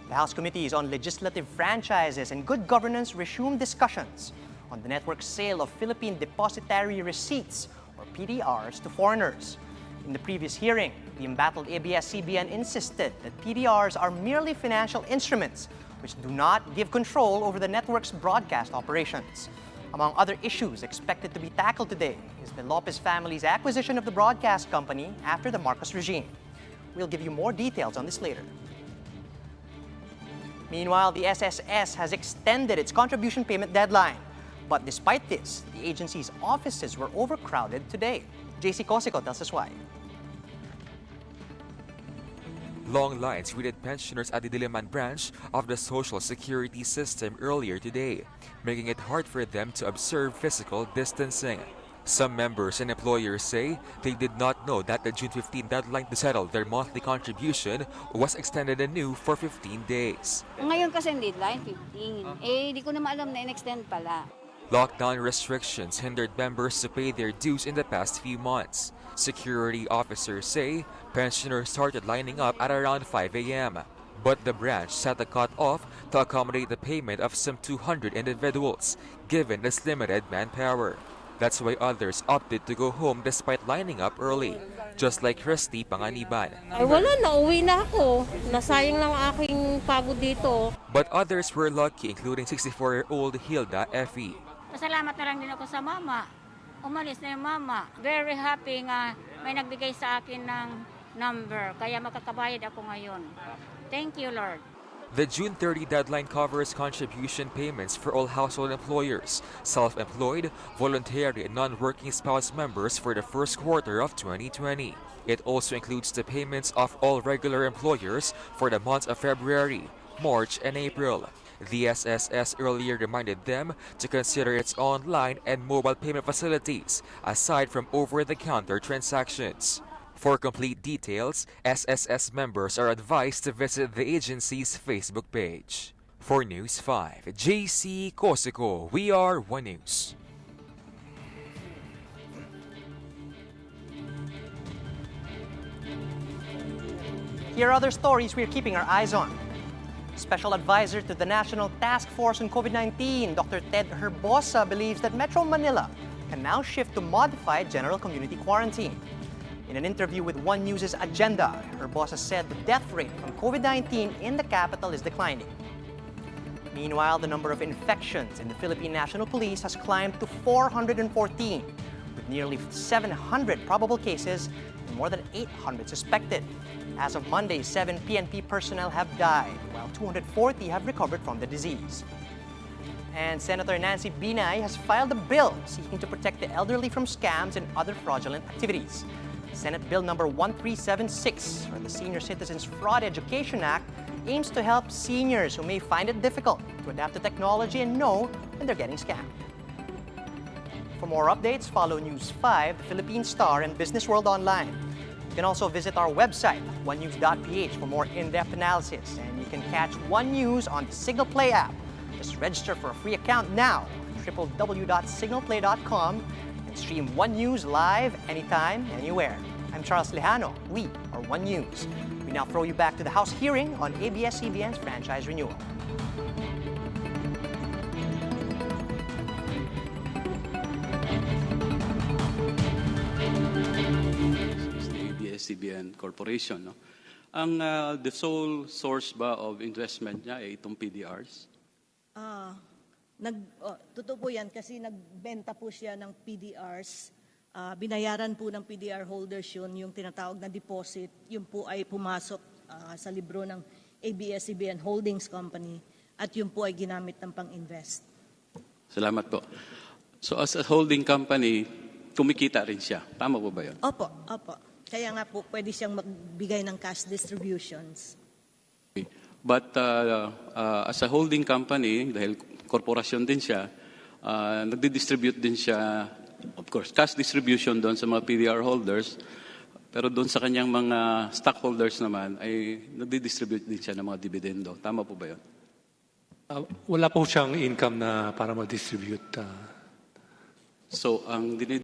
The House Committees on Legislative Franchises and Good Governance resumed discussions on the network's sale of Philippine Depositary Receipts, or PDRs, to foreigners. In the previous hearing, the embattled ABS-CBN insisted that PDRs are merely financial instruments which do not give control over the network's broadcast operations. Among other issues expected to be tackled today is the Lopez family's acquisition of the broadcast company after the Marcos regime. We'll give you more details on this later. Meanwhile, the SSS has extended its contribution payment deadline. But despite this, the agency's offices were overcrowded today. JC Cosico tells us why. Long lines greeted pensioners at the Diliman branch of the Social Security system earlier today, making it hard for them to observe physical distancing. Some members and employers say they did not know that the June 15 deadline to settle their monthly contribution was extended anew for 15 days. Ngayon kasi deadline 15. Di ko naman alam na in-extend pala. Lockdown restrictions hindered members to pay their dues in the past few months. Security officers say pensioners started lining up at around 5 a.m. But the branch set the cut-off to accommodate the payment of some 200 individuals, given its limited manpower. That's why others opted to go home despite lining up early, just like Christy Panganiban. Ay wala na, uwi na ako. Nasayang lang aking pagod dito. But others were lucky, including 64-year-old Hilda Effie. Pasalamat na lang din ako sa mama. Umalis na yung mama. Very happy nga may nagbigay sa akin ng number. Kaya makakabayad ako ngayon. Thank you, Lord. The June 30 deadline covers contribution payments for all household employers, self-employed, voluntary, and non-working spouse members for the first quarter of 2020. It also includes the payments of all regular employers for the months of February, March, and April. The SSS earlier reminded them to consider its online and mobile payment facilities, aside from over-the-counter transactions. For complete details, SSS members are advised to visit the agency's Facebook page. For News 5, JC Cosico, we are One News. Here are other stories we're keeping our eyes on. Special Advisor to the National Task Force on COVID-19, Dr. Ted Herbosa, believes that Metro Manila can now shift to modified general community quarantine. In an interview with One News' Agenda, Herbosa said the death rate from COVID-19 in the capital is declining. Meanwhile, the number of infections in the Philippine National Police has climbed to 414, with nearly 700 probable cases and more than 800 suspected. As of Monday, 7 PNP personnel have died, while 240 have recovered from the disease. And Senator Nancy Binay has filed a bill seeking to protect the elderly from scams and other fraudulent activities. Senate Bill number 1376, or the Senior Citizens Fraud Education Act, aims to help seniors who may find it difficult to adapt to technology and know when they're getting scammed. For more updates, follow News 5, the Philippine Star, and Business World Online. You can also visit our website, onenews.ph, for more in-depth analysis. And you can catch One News on the Signal Play app. Just register for a free account now at www.signalplay.com and stream One News live anytime, anywhere. I'm Charles Lejano. We are One News. We now throw you back to the House hearing on ABS-CBN's franchise renewal. ABS-CBN Corporation. No? Ang the sole source ba of investment niya ay itong PDRs? Totoo po yan kasi nagbenta po siya ng PDRs. Binayaran po ng PDR holders yun, yung tinatawag na deposit. Yun po ay pumasok sa libro ng ABS-CBN Holdings Company at yun po ay ginamit ng pang-invest. Salamat po. So as a holding company, kumikita rin siya. Tama po ba yun? Opo, opo. Kaya nga po, pwede siyang magbigay ng cash distributions. But as a holding company, dahil korporasyon din siya, nagdi-distribute din siya, of course, cash distribution doon sa mga PDR holders, pero doon sa kanyang mga stockholders naman, ay nagdi-distribute din siya ng mga dividendo. Tama po ba yun? Wala po siyang income na para mag-distribute. So, ang